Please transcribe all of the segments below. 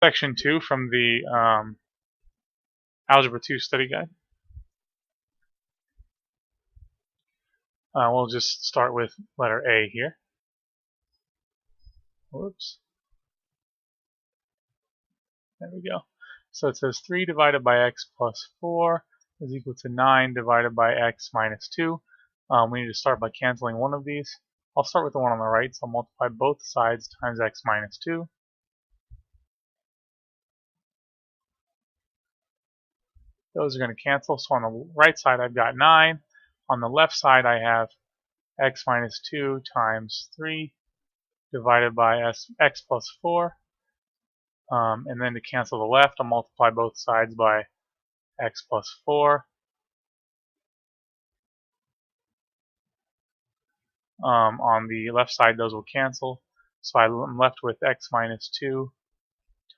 Section 2 from the Algebra 2 study guide. We'll just start with letter A here. Whoops. There we go. So it says 3 divided by x plus 4 is equal to 9 divided by x minus 2. We need to start by canceling one of these. I'll start with the one on the right, so I'll multiply both sides times x minus 2. Those are going to cancel, so on the right side I've got 9. On the left side I have x minus 2 times 3 divided by x plus 4. And then to cancel the left, I'll multiply both sides by x plus 4. On the left side, those will cancel. So I'm left with x minus 2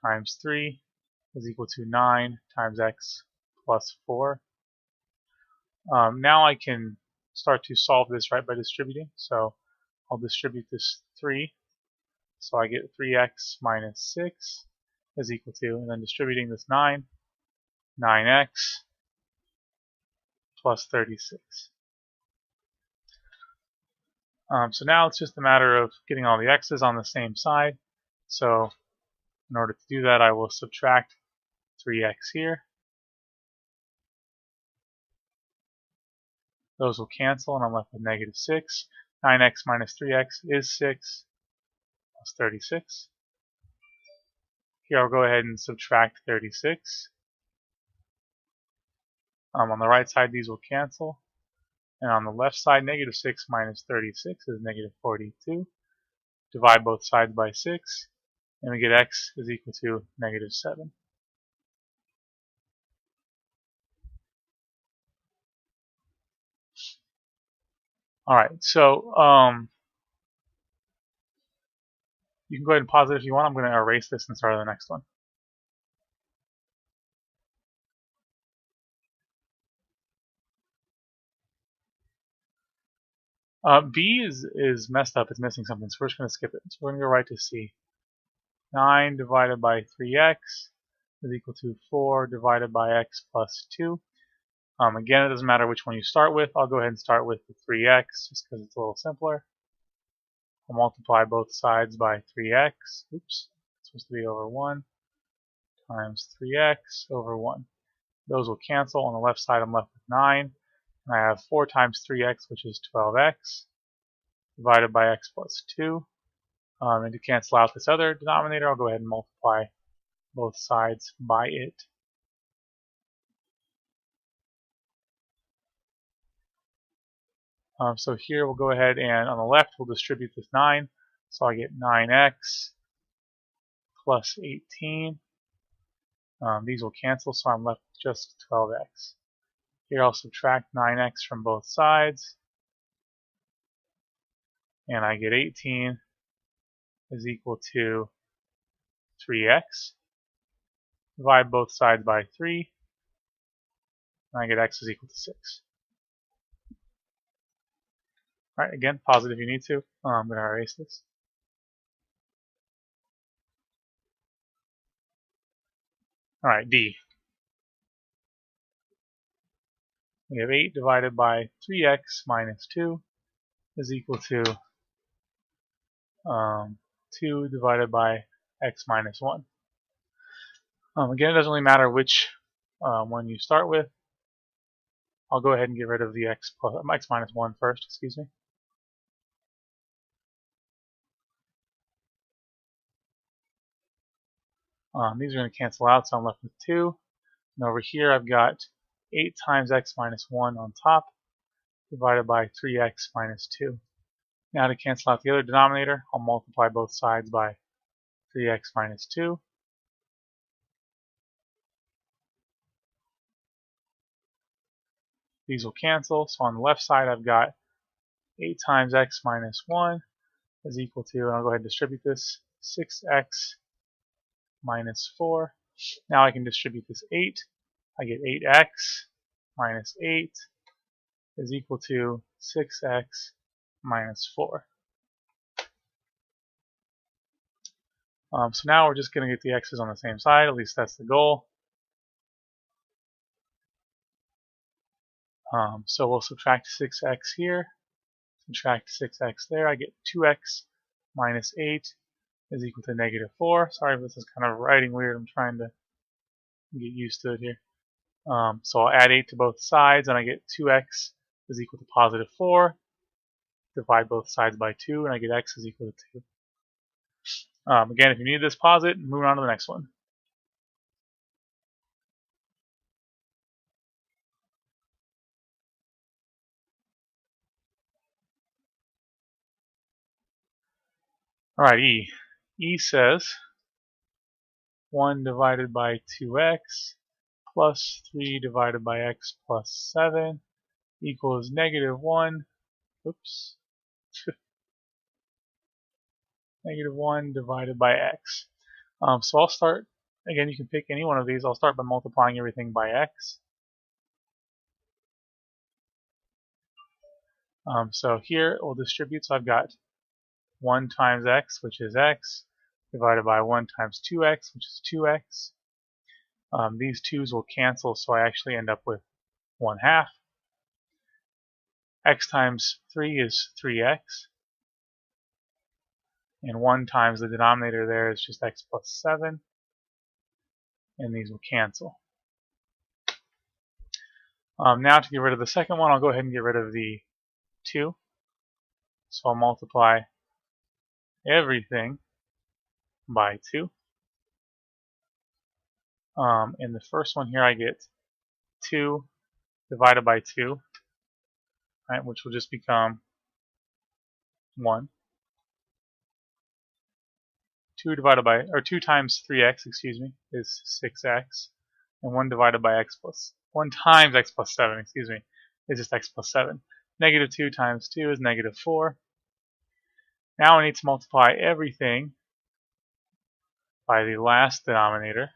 times 3 is equal to 9 times x plus 4. Now I can start to solve this right by distributing. So I'll distribute this 3. So I get 3x minus 6 is equal to, and then distributing this 9x plus 36. So now it's just a matter of getting all the x's on the same side. So in order to do that, I will subtract 3x here. Those will cancel, and I'm left with negative 6. 9x minus 3x is 6 plus 36. Here I'll go ahead and subtract 36. On the right side, these will cancel. And on the left side, negative 6 minus 36 is negative 42. Divide both sides by 6, and we get x is equal to negative 7. Alright, so you can go ahead and pause it if you want. I'm going to erase this and start the next one. B is messed up. It's missing something, so we're just going to skip it. So we're going to go right to C. 9 divided by 3x is equal to 4 divided by x plus 2. Again, it doesn't matter which one you start with. I'll go ahead and start with the 3x just because it's a little simpler. I'll multiply both sides by 3x. Oops, it's supposed to be over 1 times 3x over 1. Those will cancel. On the left side, I'm left with 9. And I have 4 times 3x, which is 12x, divided by x plus 2. And to cancel out this other denominator, I'll go ahead and multiply both sides by it. So here we'll go ahead and on the left we'll distribute this 9. So I get 9x plus 18. These will cancel, so I'm left with just 12x. Here I'll subtract 9x from both sides. And I get 18 is equal to 3x. Divide both sides by 3. And I get x is equal to 6. Alright, again, pause it if you need to. I'm going to erase this. Alright, D. We have 8 divided by 3x minus 2 is equal to 2 divided by x minus 1. Again, it doesn't really matter which one you start with. I'll go ahead and get rid of the x minus 1 first, excuse me. These are going to cancel out, so I'm left with 2. And over here I've got 8 times x minus 1 on top, divided by 3x minus 2. Now to cancel out the other denominator, I'll multiply both sides by 3x minus 2. These will cancel, so on the left side I've got 8 times x minus 1 is equal to, and I'll go ahead and distribute this, 6x minus 4. Now I can distribute this 8. I get 8x minus 8 is equal to 6x minus 4. So now we're just going to get the x's on the same side, at least that's the goal. So we'll subtract 6x here, subtract 6x there. I get 2x minus 8 is equal to negative 4. Sorry if this is kind of writing weird. I'm trying to get used to it here. So I'll add 8 to both sides, and I get 2x is equal to positive 4. Divide both sides by 2, and I get x is equal to 2. Again, if you need this, pause it and move on to the next one. Alright, E. E says 1 divided by 2x plus 3 divided by x plus 7 equals negative 1. Oops. Negative 1 divided by x. So I'll start, again, you can pick any one of these. I'll start by multiplying everything by x. So here we'll distribute. So I've got 1 times x, which is x, divided by 1 times 2x, which is 2x. These 2's will cancel, so I actually end up with 1/2. X times 3 is 3x. And 1 times the denominator there is just x plus 7. And these will cancel. Now to get rid of the second one, I'll go ahead and get rid of the 2. So I'll multiply everything by 2. In the first one here, I get 2 divided by 2, right, which will just become 1. 2 times 3x, excuse me, is 6x, and 1 divided by x plus 1 times x plus 7, excuse me, is just x plus 7. Negative 2 times 2 is negative 4. Now I need to multiply everything by the last denominator,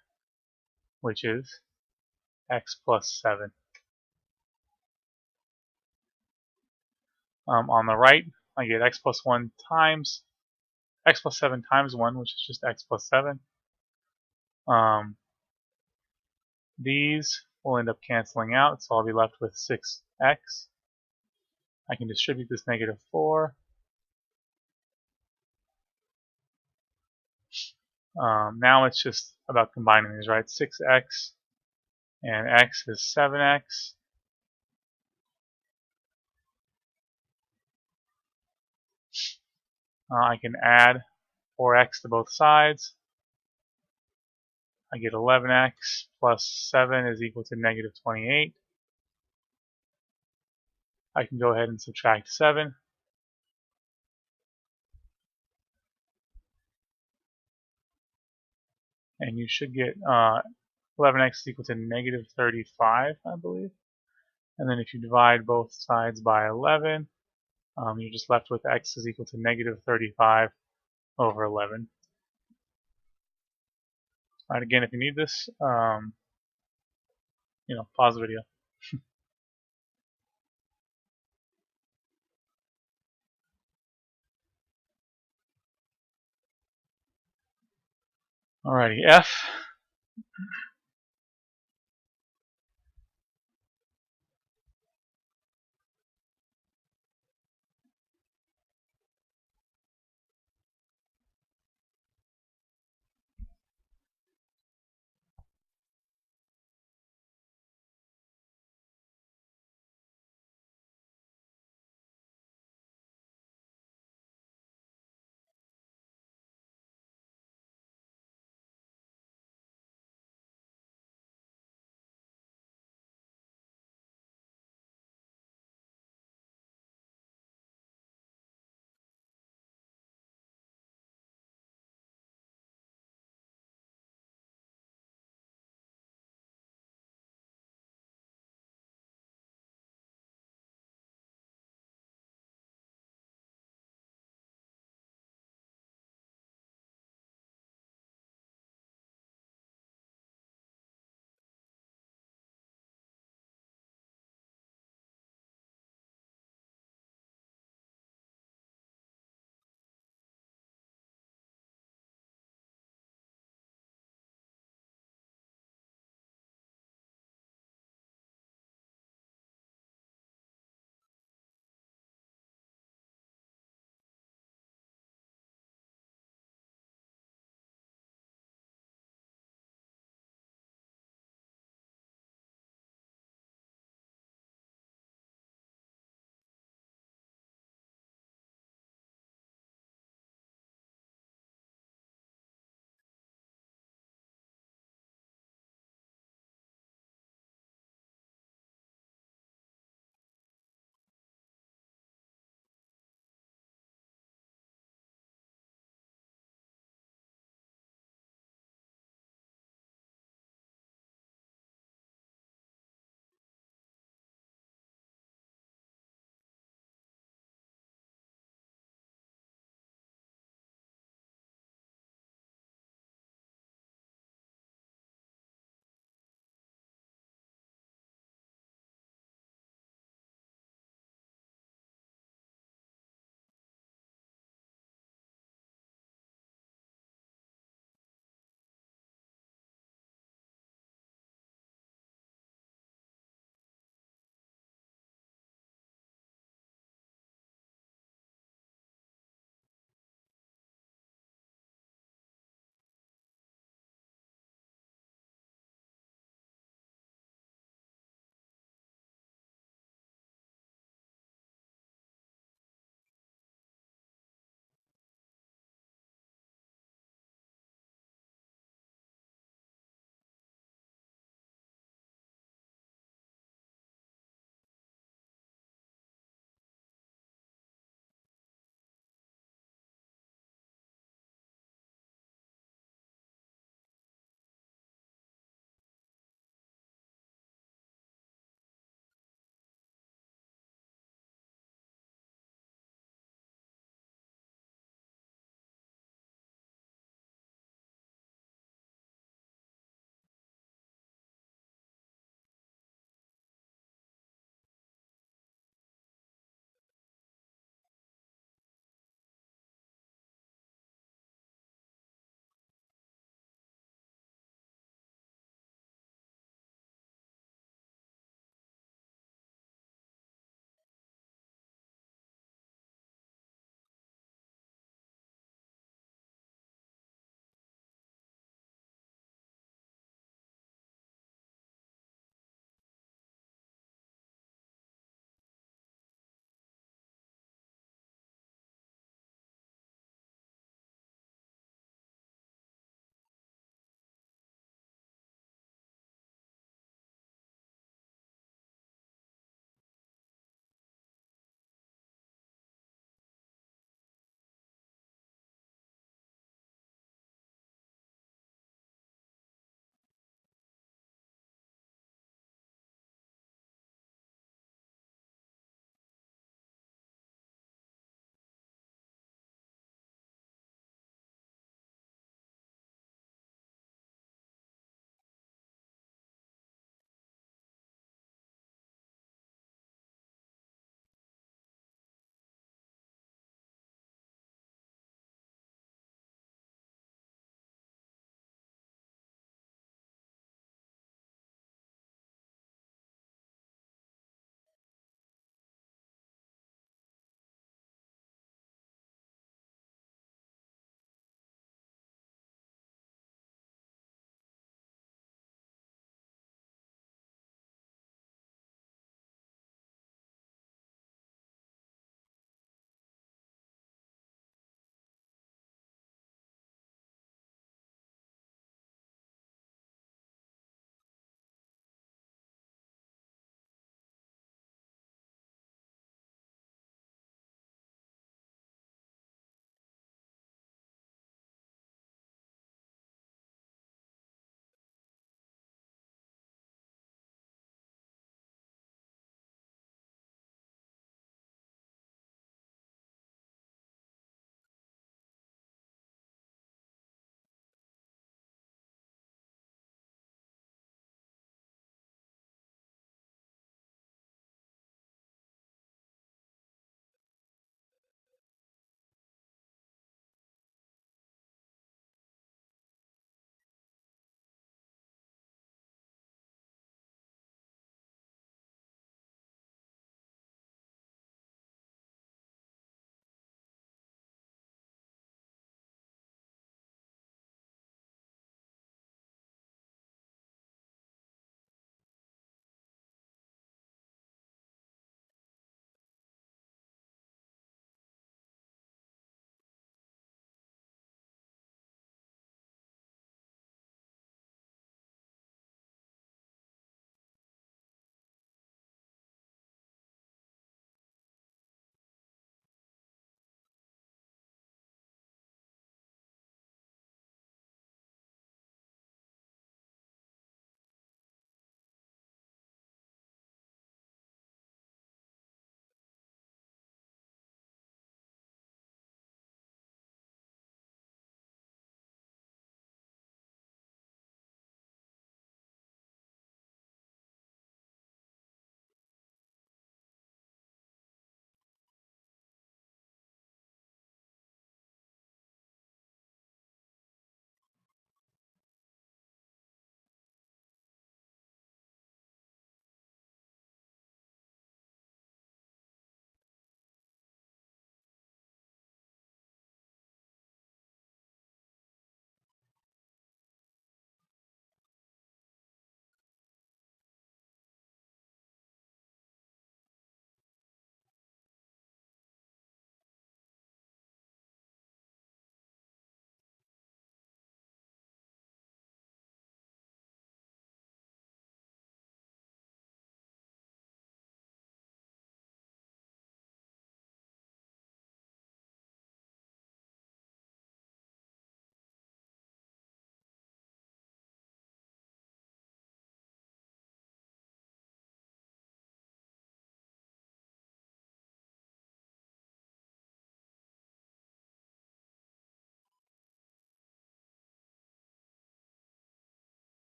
which is x plus 7. On the right, I get x plus 1 times x plus 7 times 1, which is just x plus 7. These will end up canceling out, so I'll be left with 6x. I can distribute this negative 4. Now it's just about combining these, right? 6x and x is 7x. I can add 4x to both sides. I get 11x plus 7 is equal to negative 28. I can go ahead and subtract 7. And you should get 11x is equal to negative 35, I believe. And then if you divide both sides by 11, you're just left with x is equal to negative 35 over 11. Alright, again, if you need this, pause the video. Alrighty, F.